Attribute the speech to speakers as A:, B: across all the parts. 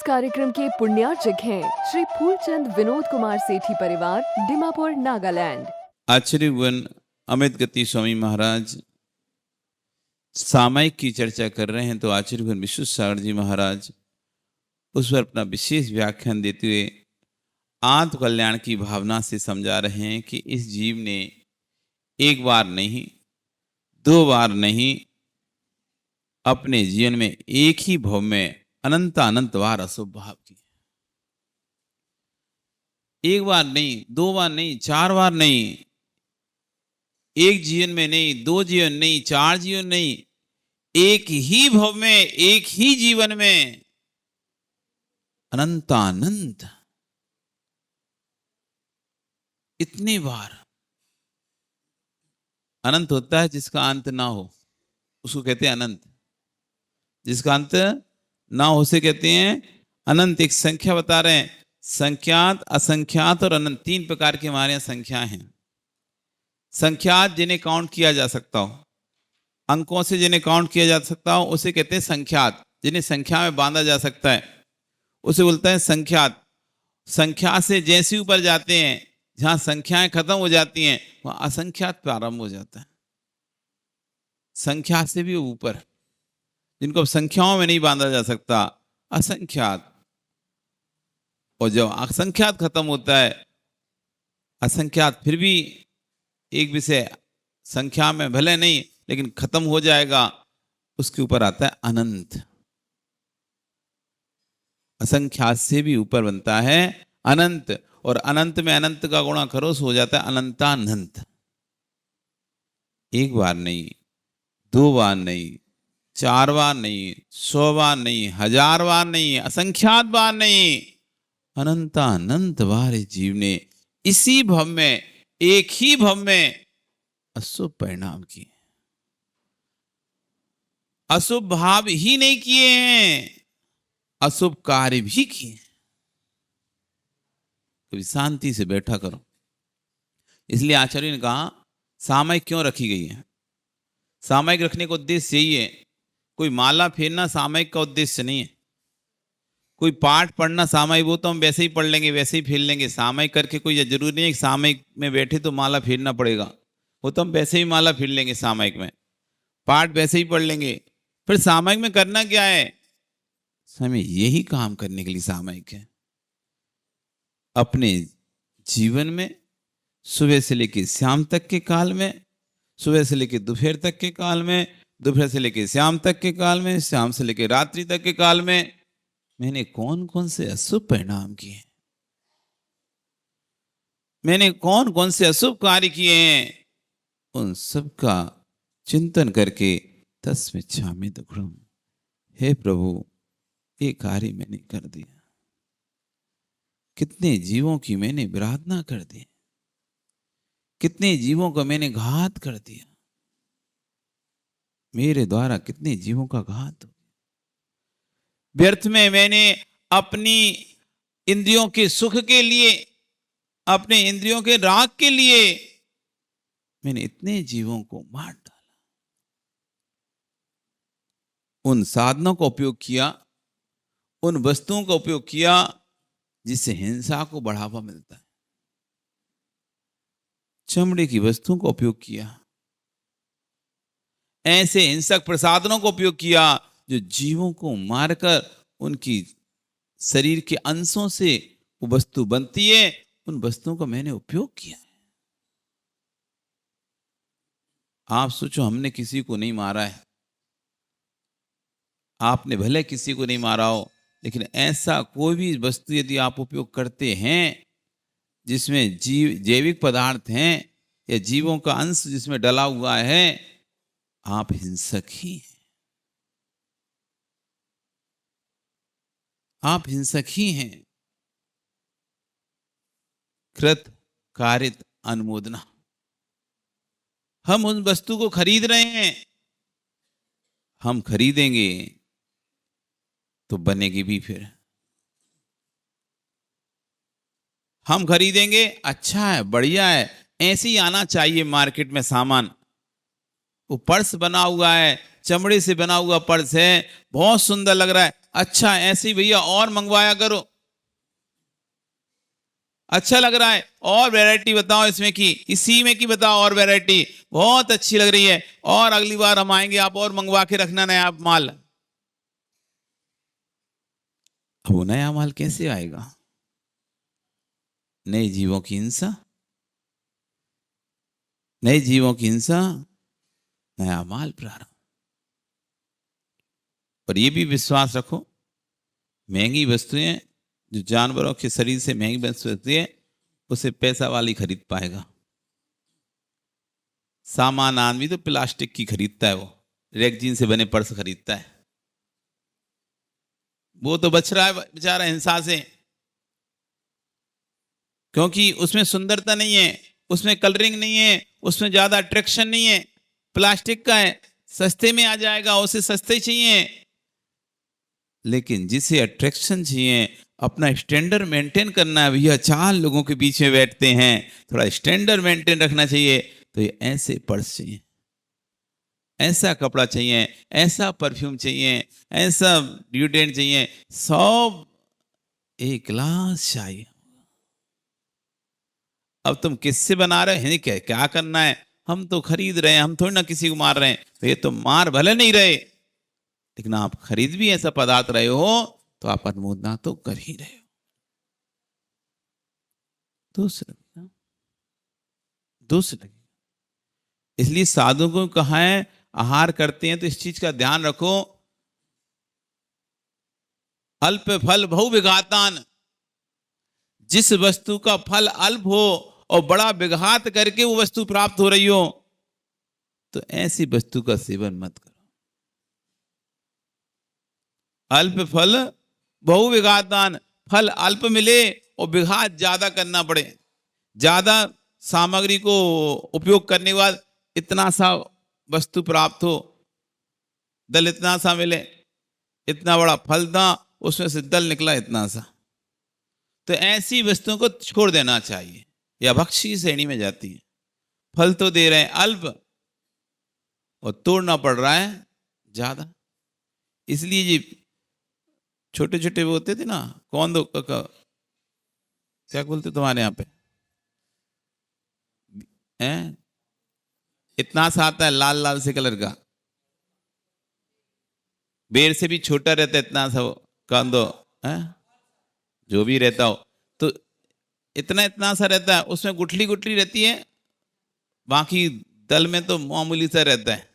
A: कार्यक्रम के पुण्यार्चक हैं श्री फूलचंद विनोद कुमार सेठी परिवार, डिमापुर, नागालैंड।
B: आचार्यवन अमित गति स्वामी महाराज सामायिक की चर्चा कर रहे हैं, तो आचार्यवन विश्व सागर जी महाराज उस पर अपना विशेष व्याख्यान देते हुए आत्म कल्याण की भावना से समझा रहे हैं कि इस जीव ने एक बार नहीं, दो बार नहीं, अपने जीवन में एक ही भव में अनंत बार अशुभ भाव की। एक बार नहीं, दो बार नहीं, चार बार नहीं, एक जीवन में नहीं, दो जीवन नहीं, चार जीवन नहीं, एक ही भव में, एक ही जीवन में अनंत इतनी बार। अनंत होता है जिसका अंत ना हो, उसको कहते हैं अनंत। जिसका अंत ना हो उसे कहते हैं अनंत। एक संख्या बता रहे हैं, संख्यात, असंख्यात और अनंत, तीन प्रकार की हमारे यहां संख्या हैं। संख्यात जिन्हें काउंट किया जा सकता हो, अंकों से जिन्हें काउंट किया जा सकता हो उसे कहते हैं संख्यात। जिन्हें संख्या में बांधा जा सकता है उसे बोलता है संख्यात। संख्या से जैसे ऊपर जाते हैं, जहां संख्याएं खत्म हो जाती हैं वहां असंख्यात प्रारंभ हो जाता है। संख्या से भी ऊपर, जिनको संख्याओं में नहीं बांधा जा सकता, असंख्यात। और जब असंख्यात खत्म होता है, असंख्यात फिर भी एक विषय संख्या में भले नहीं लेकिन खत्म हो जाएगा, उसके ऊपर आता है अनंत। असंख्यात से भी ऊपर बनता है अनंत, और अनंत में अनंत का गुणा करो सो हो जाता है अनंतानंत। एक बार नहीं, दो बार नहीं, चार बार नहीं, 100 बार नहीं, 1000 बार नहीं, असंख्यात बार नहीं, अनंत बार जीव ने इसी भव में, एक ही भव में अशुभ परिणाम किए। अशुभ भाव ही नहीं किए हैं, अशुभ कार्य भी किए। कभी शांति से बैठा करो। इसलिए आचार्य ने कहा सामायिक क्यों रखी गई है। सामायिक रखने का उद्देश्य यही है। कोई माला फेरना सामायिक का उद्देश्य नहीं है। कोई पाठ पढ़ना सामायिक, वो तो हम वैसे ही पढ़ लेंगे, वैसे ही फेर लेंगे। सामायिक करके कोई जरूरी नहीं है कि सामायिक में बैठे तो माला फेरना पड़ेगा। वो तो हम वैसे ही माला फेर लेंगे सामायिक में, पाठ वैसे ही पढ़ लेंगे। फिर सामायिक में करना क्या है? हमें यही काम करने के लिए सामायिक है। अपने जीवन में सुबह से लेकर शाम तक के काल में, सुबह से लेकर दोपहर तक के काल में, दोपहर से लेकर शाम तक के काल में, शाम से लेकर रात्रि तक के काल में मैंने कौन कौन से अशुभ परिणाम किए, मैंने कौन कौन से अशुभ कार्य किए हैं, उन सब का चिंतन करके तस्मिच्छामि दुक्कडम, हे प्रभु ये कार्य मैंने कर दिया। कितने जीवों की मैंने विराधना कर दी, कितने जीवों का मैंने घात कर दिया, मेरे द्वारा कितने जीवों का घात हो। व्यर्थ में मैंने अपनी इंद्रियों के सुख के लिए, अपने इंद्रियों के राग के लिए मैंने इतने जीवों को मार डाला। उन साधनों का उपयोग किया, उन वस्तुओं का उपयोग किया जिससे हिंसा को बढ़ावा मिलता है। चमड़े की वस्तुओं का उपयोग किया, ऐसे हिंसक प्रसाधनों का उपयोग किया जो जीवों को मारकर उनकी शरीर के अंशों से वो वस्तु बनती है, उन वस्तुओं का मैंने उपयोग किया है। आप सोचो, हमने किसी को नहीं मारा है, आपने भले किसी को नहीं मारा हो, लेकिन ऐसा कोई भी वस्तु यदि आप उपयोग करते हैं जिसमें जैविक पदार्थ हैं या जीवों का अंश जिसमें डला हुआ है, आप हिंसक ही हैं। आप हिंसक ही हैं। कृत कारित अनुमोदना, हम उन वस्तु को खरीद रहे हैं, हम खरीदेंगे तो बनेगी भी। फिर हम खरीदेंगे, अच्छा है, बढ़िया है, ऐसे ही आना चाहिए मार्केट में सामान। वो पर्स बना हुआ है, चमड़े से बना हुआ पर्स है, बहुत सुंदर लग रहा है, अच्छा ऐसे ही भैया और मंगवाया करो, अच्छा लग रहा है और वैरायटी बताओ इसमें की, इसी में की बताओ और वैरायटी, बहुत अच्छी लग रही है, और अगली बार हम आएंगे आप और मंगवा के रखना नया माल। अब वो नया माल कैसे आएगा? नए जीवों की हिंसा, नए जीवों की हिंसा, नया माल प्रारंभ। पर यह भी विश्वास रखो, महंगी वस्तुएं जो जानवरों के शरीर से महंगी वस्तु होती है उसे पैसा वाली खरीद पाएगा। सामान आदमी तो प्लास्टिक की खरीदता है, वो रेगजीन से बने पर्स खरीदता है, वो तो बच रहा है बेचारा हिंसा से, क्योंकि उसमें सुंदरता नहीं है, उसमें कलरिंग नहीं है, उसमें ज्यादा अट्रैक्शन नहीं है, प्लास्टिक का है, सस्ते में आ जाएगा, उसे सस्ते चाहिए। लेकिन जिसे अट्रैक्शन चाहिए, अपना स्टैंडर्ड मेंटेन करना है भैया, 4 लोगों के बीच में बैठते हैं, थोड़ा स्टैंडर्ड मेंटेन रखना चाहिए, तो ये ऐसे पर्स चाहिए, ऐसा कपड़ा चाहिए, ऐसा परफ्यूम चाहिए, ऐसा डिओड्रेंट चाहिए, सब एक क्लास चाहिए। अब तुम किससे बना रहे हैं, क्या क्या करना है, हम तो खरीद रहे हैं, हम थोड़ी ना किसी को मार रहे हैं, तो ये तो मार भले नहीं रहे, लेकिन आप खरीद भी ऐसा पदार्थ रहे हो तो आप अनुमोदना तो कर ही रहे हो। दूसरा दूसरा इसलिए साधु को कहा है आहार करते हैं तो इस चीज का ध्यान रखो, अल्प फल बहु विघातान, जिस वस्तु का फल अल्प हो और बड़ा विघात करके वो वस्तु प्राप्त हो रही हो, तो ऐसी वस्तु का सेवन मत करो। अल्प फल बहु विघातान, फल अल्प मिले और विघात ज्यादा करना पड़े, ज्यादा सामग्री को उपयोग करने के बाद इतना सा वस्तु प्राप्त हो, दल इतना सा मिले, इतना बड़ा फल था उसमें से दल निकला इतना सा, तो ऐसी वस्तुओं को छोड़ देना चाहिए, या भक्षी श्रेणी में जाती है। फल तो दे रहे हैं अल्प और तोड़ना पड़ रहा है ज्यादा, इसलिए जी छोटे छोटे वो होते थे ना, कौन दो क्या बोलते तुम्हारे यहाँ पे, हैं इतना सा आता है लाल लाल से कलर का, बेर से भी छोटा रहता है इतना सा, कौन दो है जो भी रहता हो, तो इतना इतना सा रहता है, उसमें गुठली गुठली रहती है, बाकी दल में तो मामूली सा रहता है,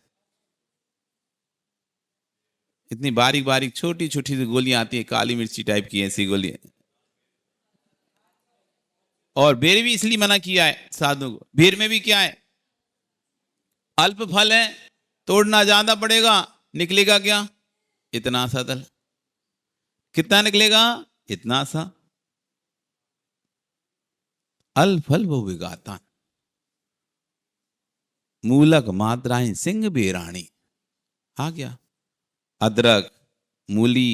B: इतनी बारीक बारीक छोटी छोटी सी गोलियां आती है, काली मिर्ची टाइप की ऐसी गोलियां। और बेर भी इसलिए मना किया है साधु को, बेर में भी क्या है, अल्प फल है, तोड़ना ज्यादा पड़ेगा, निकलेगा क्या, इतना सा दल, कितना निकलेगा, इतना सा, अल्प फल वो विघातान, मूलक मात्राएं सिंह बेराणी, आ गया, अदरक मूली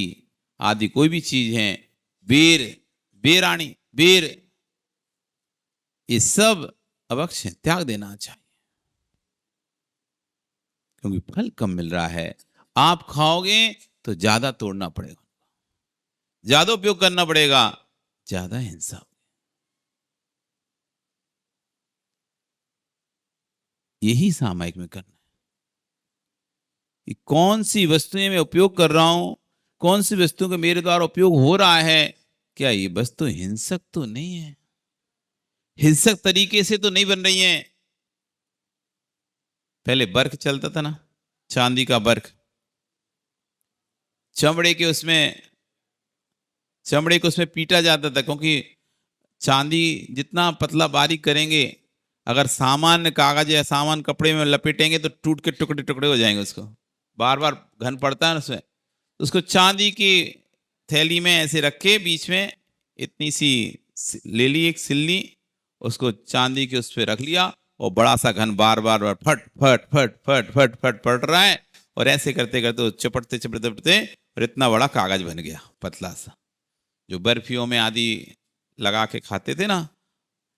B: आदि कोई भी चीज है, बेर बेराणी बेर, ये सब अवश्य त्याग देना चाहिए, क्योंकि फल कम मिल रहा है, आप खाओगे तो ज्यादा तोड़ना पड़ेगा, ज्यादा उपयोग करना पड़ेगा, ज्यादा हिंसा होगी। यही सामायिक में करना है कि कौन सी वस्तुएं मैं उपयोग कर रहा हूं, कौन सी वस्तु का मेरे द्वारा उपयोग हो रहा है, क्या ये वस्तु हिंसक तो नहीं है, हिंसक तरीके से तो नहीं बन रही है। पहले बर्क चलता था ना, चांदी का बर्क, चमड़े के उसमें, चमड़े को उसमें पीटा जाता था, क्योंकि चांदी जितना पतला बारीक करेंगे, अगर सामान्य कागज या सामान कपड़े में लपेटेंगे तो टूट के टुकड़े टुकड़े हो जाएंगे, उसको बार बार घन पड़ता है ना उसमें, तो उसको चांदी की थैली में ऐसे रख के बीच में इतनी सी ले ली एक सिल्ली, उसको चांदी के उस पर रख लिया, और बड़ा सा घन बार बार बार फट फट फट फट फट फट पड़ रहा है, और ऐसे करते करते चपटते चपटते चपटते और इतना बड़ा कागज बन गया पतला सा, जो बर्फियों में आदि लगा के खाते थे ना।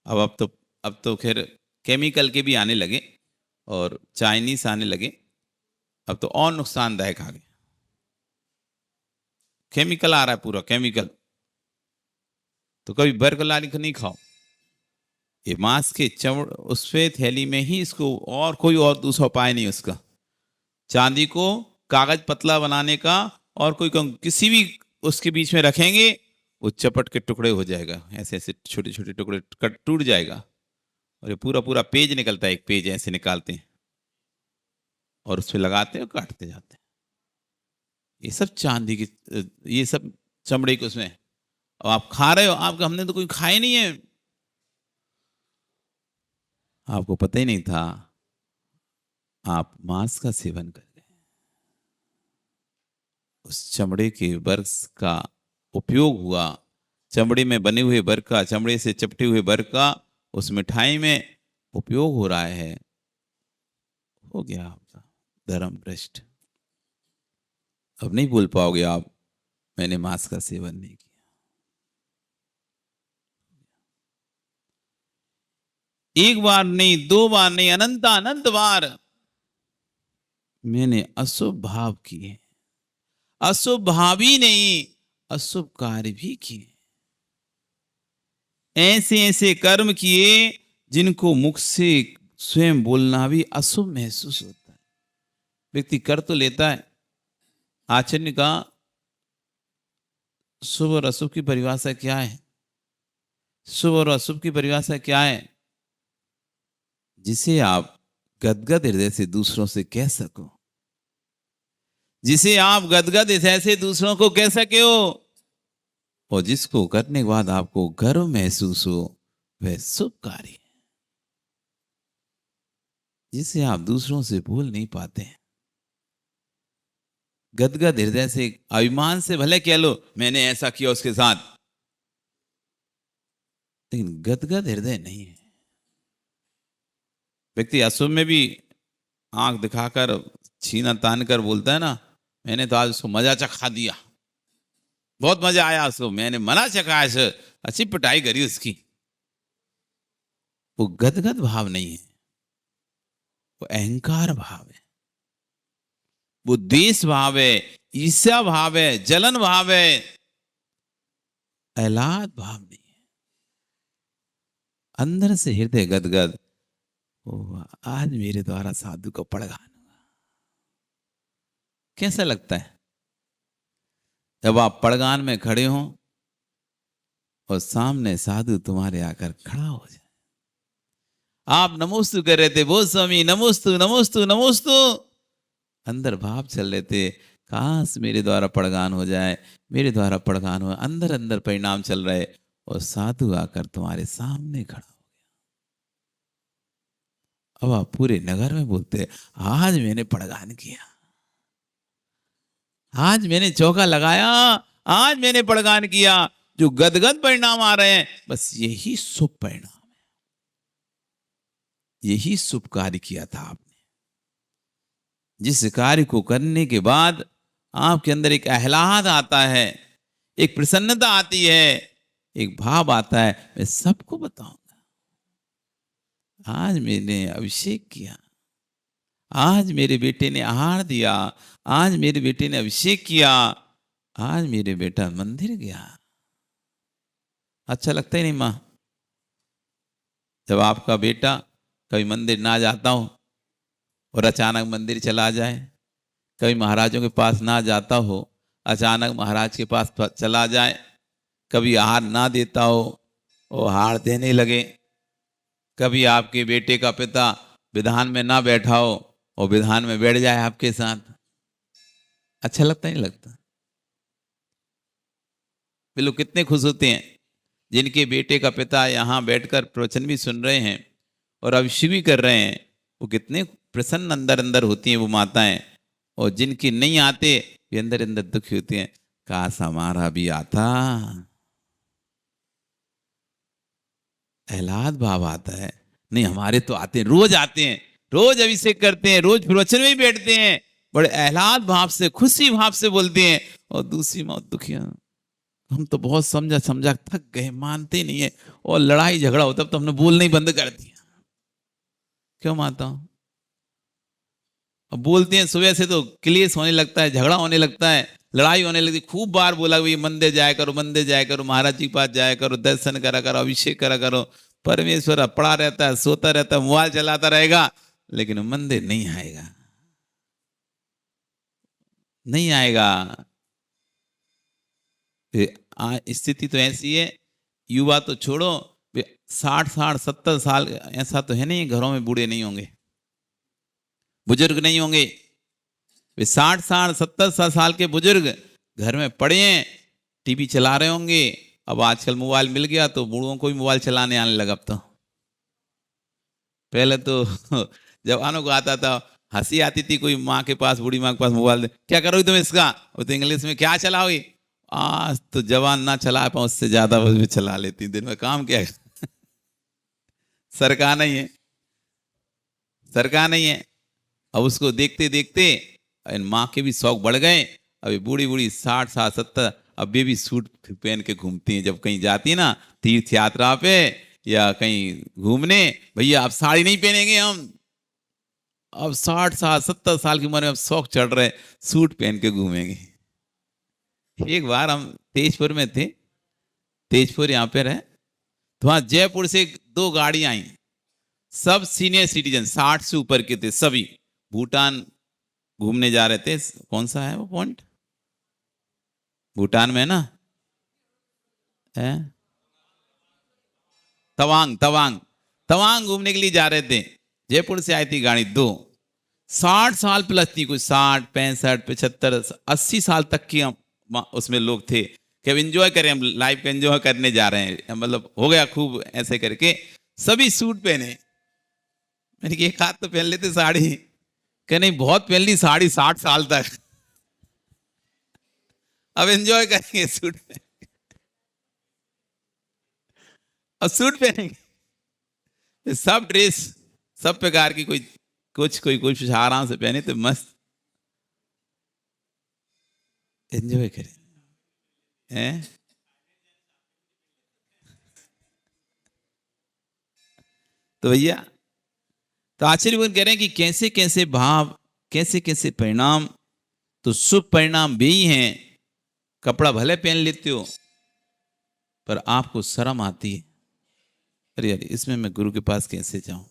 B: अब तो खैर केमिकल के भी आने लगे और चाइनीस आने लगे, अब तो और नुकसानदायक आ गए, केमिकल आ रहा है, पूरा केमिकल। तो कभी बर्गर लाली को नहीं खाओ। ये मांस के उस पे थैली में ही इसको, और कोई और दूसरा उपाय नहीं उसका। चांदी को कागज पतला बनाने का, और कोई किसी भी उसके बीच में रखेंगे वो चपट के टुकड़े हो जाएगा, ऐसे ऐसे छोटे छोटे टुकड़े कट टूट जाएगा, और ये पूरा पूरा पेज निकलता है, एक पेज ऐसे निकालते हैं और उस पे लगाते हैं और काटते जाते हैं। ये सब चांदी की, ये सब चमड़े के उसमें। अब आप खा रहे हो, आपका हमने तो कोई खाए नहीं है, आपको पता ही नहीं था, आप मांस का सेवन कर रहे हैं। उस चमड़े के वर्ग का उपयोग हुआ, चमड़े में बने हुए वर्ग का, चमड़े से चपटे हुए वर्ग का उस मिठाई में उपयोग हो रहा है। हो गया आपका धर्म भ्रष्ट। अब नहीं बोल पाओगे आप, मैंने मांस का सेवन नहीं किया। एक बार नहीं, दो बार नहीं, अनंत अनंत बार मैंने अशुभ भाव किए, अशुभ भाव ही नहीं, अशुभ कार्य भी किए। ऐसे ऐसे कर्म किए जिनको मुख से स्वयं बोलना भी अशुभ महसूस होता है। व्यक्ति कर तो लेता है। आचार्य ने कहा शुभ और अशुभ की परिभाषा क्या है? शुभ और अशुभ की परिभाषा क्या है? जिसे आप गदगद हृदय से दूसरों से कह सको, जिसे आप गदगद हृदय से दूसरों को कह सके हो, और जिसको करने के बाद आपको गर्व महसूस हो, वह शुभ कार्य है। जिसे आप दूसरों से भूल नहीं पाते हैं। गदगद हृदय से, अभिमान से भले कह लो मैंने ऐसा किया उसके साथ, लेकिन गदगद हृदय नहीं है। व्यक्ति अशुभ में भी आंख दिखाकर, छीना तान कर बोलता है ना, मैंने तो आज उसको मजा चखा दिया, बहुत मजा आया उसको, मैंने मना चखाया, अच्छी पिटाई करी उसकी। वो गदगद भाव नहीं है, वो अहंकार भाव है, वो द्वेष भाव है, ईर्ष्या भाव है, जलन भाव है, अहलाद भाव नहीं है। अंदर से हृदय गदगद, आज मेरे द्वारा साधु को पड़गान हुआ। कैसा लगता है जब आप पड़गान में खड़े हो और सामने साधु तुम्हारे आकर खड़ा हो जाए? आप नमोस्तु कर रहे थे, बोल स्वामी नमोस्तु नमोस्तु नमोस्तु, अंदर भाव चल रहे थे, काश मेरे द्वारा पड़गान हो जाए, मेरे द्वारा पड़गान हो, अंदर अंदर परिणाम चल रहे, और साधु आकर तुम्हारे सामने खड़ा हो गया। अब आप पूरे नगर में बोलते, आज मैंने पड़गान किया, आज मैंने चौका लगाया, आज मैंने पड़गान किया। जो गदगद परिणाम आ रहे हैं, बस यही शुभ परिणाम है, यही शुभ कार्य किया था आपने। जिस कार्य को करने के बाद आपके अंदर एक आह्लाद आता है, एक प्रसन्नता आती है, एक भाव आता है, मैं सबको बताऊंगा, आज मैंने अभिषेक किया, आज मेरे बेटे ने आहार दिया, आज मेरे बेटे ने अभिषेक किया, आज मेरे बेटा मंदिर गया। अच्छा लगता ही नहीं मां, जब आपका बेटा कभी मंदिर ना जाता हो और अचानक मंदिर चला जाए, कभी महाराजों के पास ना जाता हो, अचानक महाराज के पास चला जाए, कभी आहार ना देता हो और आहार देने लगे, कभी आपके बेटे का पिता विधान में ना बैठा हो और विधान में बैठ जाए आपके साथ, अच्छा लगता नहीं लगता? वे लोग कितने खुश होते हैं जिनके बेटे का पिता यहाँ बैठकर प्रवचन भी सुन रहे हैं और अभिषेक भी कर रहे हैं, वो कितने प्रसन्न अंदर अंदर होती हैं वो माताएं। और जिनकी नहीं आते वे अंदर अंदर दुखी होते हैं, काश हमारा भी आता। आह्लाद भाव आता है, नहीं हमारे तो आते हैं, रोज आते हैं, रोज अभिषेक करते हैं, रोज प्रवचन में बैठते हैं, बड़े आह्लाद भाव से, खुशी भाव से बोलते हैं। और दूसरी मौत दुखिया, हम तो बहुत समझा समझा थक गए, मानते ही नहीं है, और लड़ाई झगड़ा होता तो हमने बोलना ही बंद कर दिया। क्यों माता? अब बोलते हैं सुबह से तो क्लेश होने लगता है, झगड़ा होने लगता है, लड़ाई होने लगी, खूब बार बोला भाई मंदिर जाया करो, मंदिर जाया करो, महाराज जी के पास जाया करो, दर्शन करा करो, अभिषेक करा करो। परमेश्वर पड़ा रहता है, सोता रहता है, मोबाइल चलाता रहेगा, लेकिन मंदिर नहीं आएगा, नहीं आएगा। स्थिति तो ऐसी है, युवा तो छोड़ो, 60-70 साल ऐसा तो है नहीं घरों में बूढ़े नहीं होंगे, बुजुर्ग नहीं होंगे। वे 60-70 साल के बुजुर्ग घर में पड़े हैं, टीवी चला रहे होंगे। अब आजकल मोबाइल मिल गया तो बूढ़ों को भी मोबाइल चलाने आने लगा। अब तो पहले तो जवानों को आता था, हंसी आती थी, कोई माँ के पास, बूढ़ी माँ के पास मोबाइल दे, क्या करोगी तुम इसका, वो तो इंग्लिश में क्या चलाओगी। आज तो जवान ना चला पाए, उससे ज्यादा वो भी चला लेती, दिन में काम क्या है। सरकार नहीं है, सरकार नहीं है। अब उसको देखते देखते इन माँ के भी शौक बढ़ गए। अभी बूढ़ी बूढ़ी 60-70 अब भी सूट पहन के घूमती हैं, जब कहीं जाती है ना तीर्थ यात्रा पे या कहीं घूमने, भैया आप साड़ी नहीं पहनेंगे हम। अब 60-70 साल की उम्र में अब शौक चढ़ रहे, सूट पहन के घूमेंगे। एक बार हम तेजपुर में थे, तेजपुर यहाँ पे रहे, तो वहां जयपुर से 2 गाड़ी आई, सब सीनियर सिटीजन 60 से ऊपर के थे, सभी भूटान घूमने जा रहे थे। कौन सा है वो पॉइंट, भूटान में ना है, तवांग, तवांग, तवांग घूमने के लिए जा रहे थे। जयपुर से आई थी गाड़ी 2, 60 साल प्लस थी, कुछ 60, 65, 75, 80 साल तक की उसमें लोग थे कि अब एंजॉय करें, हम लाइफ का एंजॉय करने जा रहे हैं, मतलब हो गया खूब ऐसे करके। सभी सूट पहने, मैंने कहा एक हाथ तो पहन लेते साड़ी, कि नहीं बहुत पहन ली साड़ी 60 साल तक, अब एंजॉय करेंगे सूट में, और सूट पहनेंगे, सब ड्रेस सब प्रकार की, कोई कुछ आराम से पहने तो मस्त एंजॉय करें हैं। तो भैया, तो आचार्य कह रहे हैं कि कैसे कैसे भाव, कैसे कैसे परिणाम, तो शुभ परिणाम भी हैं। कपड़ा भले पहन लेते हो पर आपको शर्म आती है, अरे यार इसमें मैं गुरु के पास कैसे जाऊं।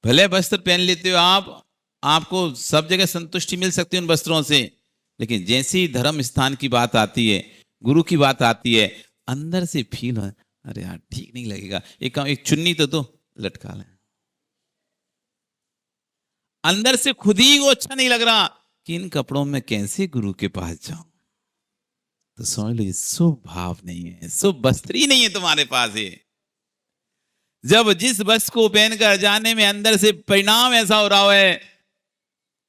B: भले वस्त्र पहन लेते हो आप, आपको सब जगह संतुष्टि मिल सकती है उन वस्त्रों से, लेकिन जैसे ही धर्म स्थान की बात आती है, गुरु की बात आती है, अंदर से फील हो, अरे यार ठीक नहीं लगेगा, एक चुन्नी तो दो लटका ले। अंदर से खुद ही को अच्छा नहीं लग रहा कि इन कपड़ों में कैसे गुरु के पास जाऊं। तो समझ लो ये शुभ भाव नहीं है, शुभ वस्त्र ही नहीं है तुम्हारे पास ये। जब जिस वस्त्र को पहनकर जाने में अंदर से परिणाम ऐसा हो रहा है,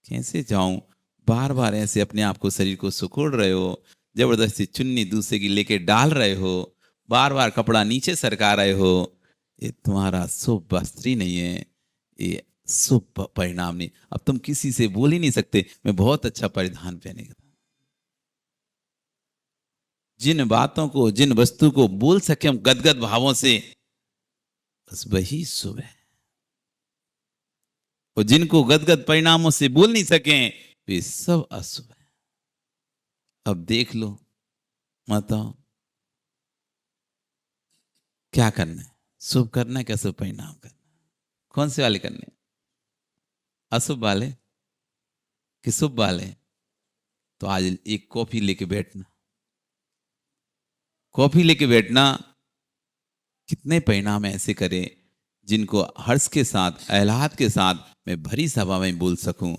B: कैसे जाऊं, बार बार ऐसे अपने आप को, शरीर को सुकोड़ रहे हो, जबरदस्ती चुन्नी दूसरे की लेके डाल रहे हो, बार बार कपड़ा नीचे सरका रहे हो, ये तुम्हारा शुभ वस्त्र ही नहीं है, ये शुभ परिणाम नहीं। अब तुम किसी से बोल ही नहीं सकते मैं बहुत अच्छा परिधान पहनेगा। जिन बातों को, जिन वस्तु को बोल सके हम गदगद भावों से, बस वही शुभ है। और जिनको गदगद परिणामों से बोल नहीं सके वे सब अशुभ है। अब देख लो, बताओ क्या करना है, शुभ करना है क्या शुभ परिणाम करना, कौन से वाले करने, अशुभ वाले कि शुभ वाले। तो आज एक कॉफी लेके बैठना, कॉफी लेके बैठना, कितने परिणाम ऐसे करें जिनको हर्ष के साथ, आह्लाद के साथ मैं भरी सभा में बोल सकूं,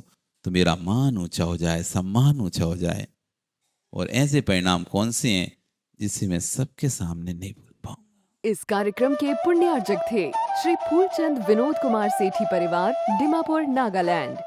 B: तो मेरा मान ऊंचा हो जाए, सम्मान ऊंचा हो जाए। और ऐसे परिणाम कौन से हैं जिसे मैं सबके सामने नहीं बोल पाऊंगा।
A: इस कार्यक्रम के पुण्यार्जक थे श्री फूलचंद विनोद कुमार सेठी परिवार, डिमापुर, नागालैंड।